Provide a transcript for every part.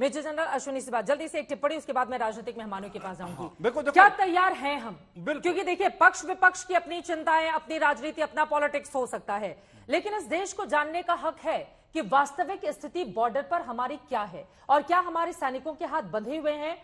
Major general Ashwini से बात, जल्दी से एक टिप्पणी, उसके बाद मैं राजनीतिक मेहमानों के पास जाऊंगी। देखो क्या तैयार हैं हम? क्योंकि देखिए, पक्ष विपक्ष की अपनी चिंताएं, अपनी राजनीति, अपना पॉलिटिक्स हो सकता है, लेकिन इस देश को जानने का हक है कि वास्तविक स्थिति बॉर्डर पर हमारी क्या है और क्या हमारे सैनिकों के हाथ बंधे हुए हैं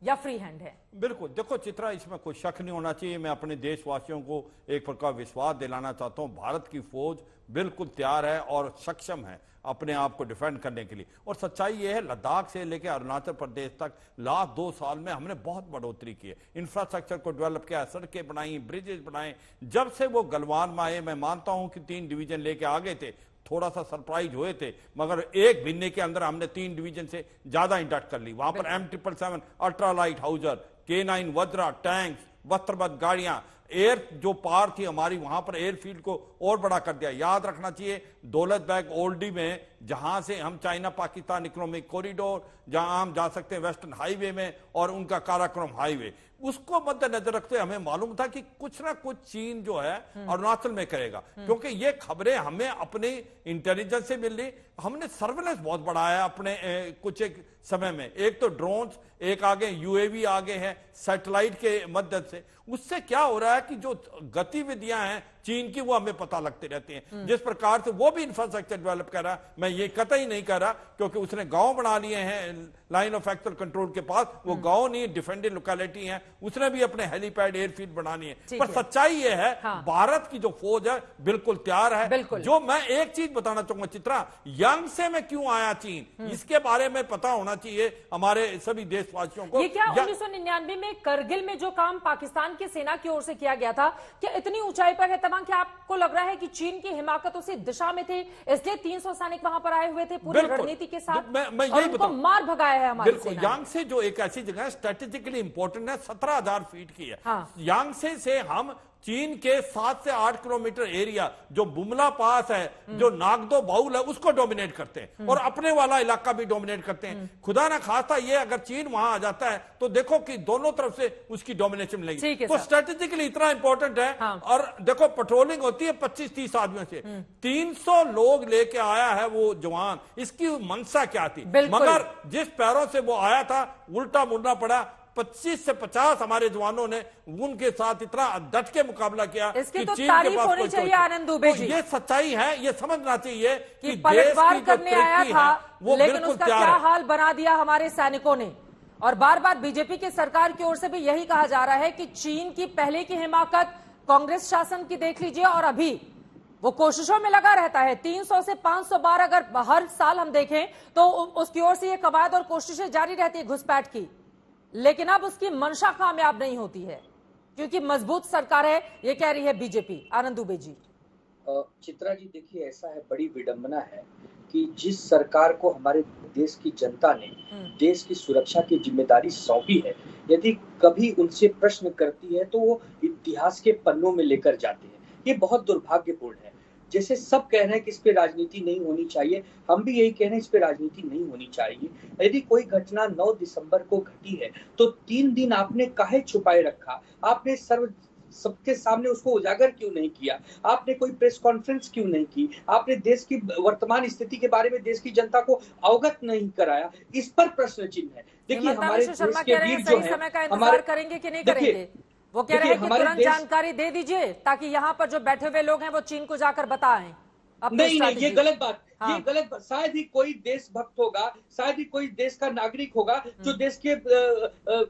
या फ्री हैंड है। बिल्कुल, देखो चित्रा, इसमें कोई शक नहीं होना चाहिए। मैं अपने देशवासियों को एक प्रकार विश्वास दिलाना चाहता हूं, भारत की फौज बिल्कुल तैयार है और सक्षम है अपने आप को डिफेंड करने के लिए। और सच्चाई यह है, लद्दाख से लेकर अरुणाचल प्रदेश तक लास्ट 2 साल में हमने बहुत बढ़ोतरी की है, इंफ्रास्ट्रक्चर को डेवलप किया, सड़कें बनाई, ब्रिजेस बनाए। जब से वो गलवान में आए, मैं मानता हूं कि 3 डिवीजन लेके आ गए थे, थोड़ा सा सरप्राइज हुए थे, मगर एक महीने के अंदर हमने 3 डिवीजन से ज्यादा इंडक्ट कर ली। वहां पर M777 ultra light howitzer, K9 Vajra tanks, वस्त्रबद्ध गाड़ियां, एयर जो पार थी हमारी, वहां पर एयरफील्ड को और बड़ा कर दिया। याद रखना चाहिए, दौलत बैग ओल्डी में जहां से हम चाइना पाकिस्तान इकोनॉमिक कॉरिडोर, जहां हम जा सकते हैं वेस्टर्न हाईवे में, और उनका काराकोरम हाईवे, उसको मद्देनजर रखते हमें मालूम था कि कुछ ना कुछ चीन जो है अरुणाचल में करेगा, क्योंकि ये खबरें हमें अपने इंटेलिजेंस से मिल रही। हमने सर्वेलेंस बहुत बढ़ाया अपने कुछ एक समय में। एक तो ड्रोन्स, एक आगे UAV आगे हैं सैटेलाइट के मदद से। उससे क्या हो रहा है कि जो गतिविधियां हैं चीन की, वो हमें पता लगती रहती हैं। जिस प्रकार से वो भी इंफ्रास्ट्रक्चर डेवलप कर रहा है, मैं ये कतई नहीं कर रहा, क्योंकि उसने गांव बना लिए हैं लाइन ऑफ एक्चुअल कंट्रोल के पास। वो गांव नहीं, डिफेंडेड लोकेलिटी है, उसने भी अपने हेलीपैड एयरफील्ड बनानी है। पर सच्चाई ये है, भारत की जो फौज है बिल्कुल तैयार है। जो मैं एक चीज बताना चाहूंगा चित्रा, यांग से में क्यों आया चीन, इसके बारे में पता होना चाहिए हमारे सभी देशवासियों को। ये क्या 1999 में करगिल में जो काम पाकिस्तान की सेना की ओर से किया गया था, क्या इतनी ऊंचाई पर है तमाम, क्या आपको लग रहा है कि चीन की हिमाकत उसी दिशा में थी, इसलिए 300 सैनिक वहां पर आए हुए थे पूरी रणनीति के साथ, मैं और उनको मार भगाया है हमारी सेना। यांग से जो एक ऐसी जगह है स्ट्रेटेजिकली इंपॉर्टेंट है, 17,000 फीट की है। यांग से हम चीन के 7 से 8 किलोमीटर एरिया जो बुमला पास है, जो नागदो बाउल है, उसको डोमिनेट करते हैं, और अपने वाला इलाका भी डोमिनेट करते हैं। खुदा ना खास्ता ये अगर चीन वहां आ जाता है तो देखो कि दोनों तरफ से उसकी डोमिनेशन मिलेगी। तो स्ट्रेटेजिकली इतना इंपॉर्टेंट है। और देखो, पेट्रोलिंग होती है 25-30 आदमियों से, 300 लोग लेके आया है वो जवान। इसकी मंशा क्या थी? मगर जिस पैरों से वो आया था, उल्टा मुड़ना पड़ा। 25 से 50 हमारे जवानों ने उनके साथ इतना डट के मुकाबला किया कि तो चीन के पास होनी चाहिए। आनंद दुबे जी, ये सच्चाई है, ये समझना चाहिए कि पलटवार करने आया था, लेकिन उसका क्या हाल बना दिया हमारे सैनिकों ने। और बार बार बीजेपी की सरकार की ओर से भी यही कहा जा रहा है कि चीन की पहले की हिमाकत कांग्रेस शासन की देख लीजिए, और अभी वो कोशिशों में लगा रहता है। 300 से 500 बार अगर हर साल हम देखें तो उसकी ओर से ये कवायद और कोशिशें जारी रहती है घुसपैठ की, लेकिन अब उसकी मंशा कामयाब नहीं होती है, क्योंकि मजबूत सरकार है, ये कह रही है बीजेपी। आनंद दुबे जी। चित्रा जी, देखिए, ऐसा है, बड़ी विडंबना है कि जिस सरकार को हमारे देश की जनता ने देश की सुरक्षा की जिम्मेदारी सौंपी है, यदि कभी उनसे प्रश्न करती है तो वो इतिहास के पन्नों में लेकर जाते हैं। ये बहुत दुर्भाग्यपूर्ण है। जैसे सब कह रहे हैं कि इस पे राजनीति नहीं होनी चाहिए, हम भी यही कह रहे हैं इस पे राजनीति नहीं होनी चाहिए। यदि कोई घटना 9 दिसंबर को घटी है तो 3 दिन आपने काहे छुपाए रखा? आपने सबके सामने उसको उजागर क्यों नहीं किया? आपने कोई प्रेस कॉन्फ्रेंस क्यों नहीं की? आपने देश की वर्तमान स्थिति के बारे में देश की जनता को अवगत नहीं कराया? इस पर प्रश्न चिन्ह है। देखिए, हमारे देश के वीर जो है, हमारे करेंगे कि नहीं करेंगे, वो कह रहे हैं कि तुरंत जानकारी दे दीजिए ताकि यहाँ पर जो बैठे हुए लोग हैं वो चीन को जाकर बताएं। नहीं, ये गलत बात, ये गलत बात। शायद ही कोई देशभक्त होगा, शायद ही कोई देश का नागरिक होगा जो देश के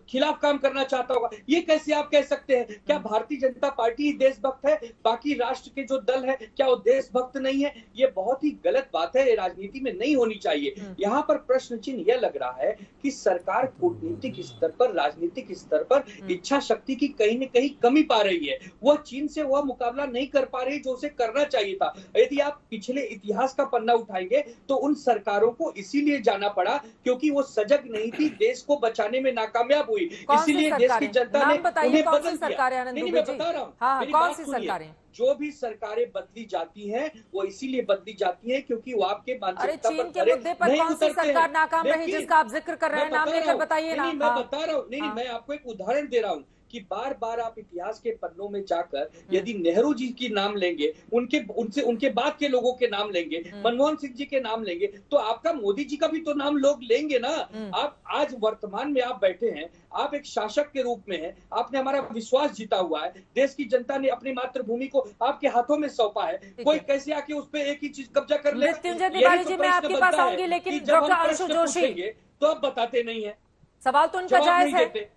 खिलाफ काम करना चाहता होगा। ये कैसे आप कह सकते हैं? क्या भारतीय जनता पार्टी देशभक्त है? बाकी राष्ट्र के जो दल है, क्या वो देशभक्त नहीं है? ये बहुत ही गलत बात है, राजनीति में नहीं होनी चाहिए। यहाँ पर प्रश्न चिन्ह यह लग रहा है कि सरकार कूटनीतिक स्तर पर, राजनीतिक स्तर पर इच्छा शक्ति की कहीं न कहीं कमी पा रही है। वह चीन से वह मुकाबला नहीं कर पा रही जो उसे करना चाहिए था। यदि आप पिछले इतिहास का पन्ना उठाएंगे तो उन सरकारों को इसीलिए जाना पड़ा क्योंकि वो सजग नहीं थी, देश को बचाने में नाकामयाब हुई, इसीलिए देश की जनता ने उन्हें बदल दिया। नहीं, मैं बता रहा हूँ, कौन सी सरकारें? जो भी सरकारें बदली जाती हैं वो इसीलिए बदली जाती हैं क्योंकि वो आपके मानसिकता पर चीन के मुद्दे पर कौन सी सरकार नाकाम रही जिसका आप जिक्र कर रहे हैं? नाम लेकर बताइए ना। मैं बता रहा हूँ, नहीं, मैं आपको एक उदाहरण दे रहा हूँ कि बार बार आप इतिहास के पन्नों में जाकर यदि नेहरू जी की नाम लेंगे, उनके बाद के लोगों के नाम लेंगे, मनमोहन सिंह जी के नाम लेंगे, तो आपका मोदी जी का भी तो नाम लोग लेंगे ना। आप आज वर्तमान में आप बैठे हैं, आप एक शासक के रूप में हैं, आपने हमारा विश्वास जीता हुआ है, देश की जनता ने अपनी मातृभूमि को आपके हाथों में सौंपा है, कोई कैसे आके उस पर एक ही चीज कब्जा कर ले। मृत्युंजय तिवारी जी, मैं आपके पास आऊंगी, लेकिन डॉक्टर अंशु जोशी, तो आप बताते नहीं है, सवाल तो उनका जायज है।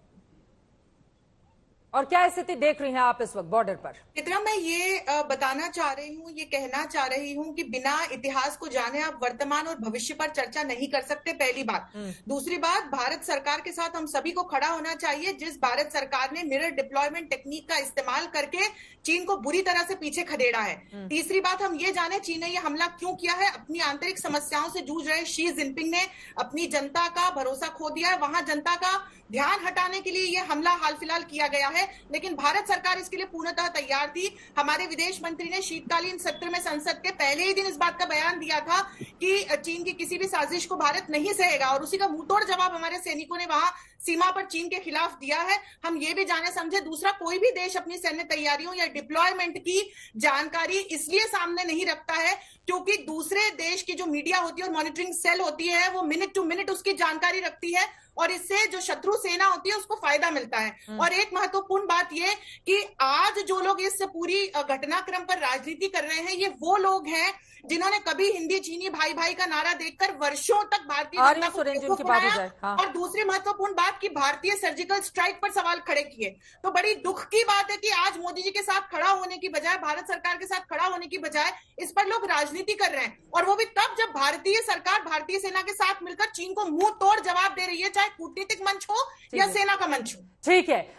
और क्या स्थिति देख रही हैं आप इस वक्त बॉर्डर पर? चित्रा, मैं ये बताना चाह रही हूँ, ये कहना चाह रही हूँ कि बिना इतिहास को जाने आप वर्तमान और भविष्य पर चर्चा नहीं कर सकते, पहली बात। दूसरी बात, भारत सरकार के साथ हम सभी को खड़ा होना चाहिए, जिस भारत सरकार ने मिरर डिप्लॉयमेंट टेक्निक का इस्तेमाल करके चीन को बुरी तरह से पीछे खदेड़ा है। तीसरी बात, हम ये जाने चीन ने ये हमला क्यों किया है। अपनी आंतरिक समस्याओं से जूझ रहे शी जिनपिंग ने अपनी जनता का भरोसा खो दिया है, वहां जनता का ध्यान हटाने के लिए ये हमला हाल फिलहाल किया गया है, लेकिन भारत सरकार इसके लिए पूर्णतः तैयार थी। हमारे विदेश मंत्री ने शीतकालीन सत्र में संसद के पहले ही दिन इस बात का बयान दिया था कि चीन की किसी भी साजिश को भारत नहीं सहेगा, और उसी का मुंहतोड़ जवाब हमारे सैनिकों ने वहां सीमा पर चीन के खिलाफ दिया है। हम ये भी जाने समझे, दूसरा कोई भी देश अपनी सैन्य तैयारियों या डिप्लॉयमेंट की जानकारी इसलिए सामने नहीं रखता है क्योंकि दूसरे देश की जो मीडिया होती है और मॉनिटरिंग सेल होती है वो मिनट टू मिनट उसकी जानकारी रखती है, और इससे जो शत्रु सेना होती है उसको फायदा मिलता है। और एक महत्वपूर्ण बात ये कि आज जो लोग इस पूरी घटनाक्रम पर राजनीति कर रहे हैं, ये वो लोग हैं जिन्होंने कभी हिंदी चीनी भाई भाई का नारा देखकर वर्षों तक भारतीय जनता को बेवकूफ बनाया। हाँ। और दूसरी महत्वपूर्ण बात कि भारतीय सर्जिकल स्ट्राइक पर सवाल खड़े किए। तो बड़ी दुख की बात है कि आज मोदी जी के साथ खड़ा होने की बजाय, भारत सरकार के साथ खड़ा होने की बजाय इस पर लोग राजनीति कर रहे हैं, और वो भी तब जब भारतीय सरकार भारतीय सेना के साथ मिलकर चीन को मुंह तोड़ जवाब दे रही है, चाहे कूटनीतिक मंच हो या सेना का मंच हो। ठीक है।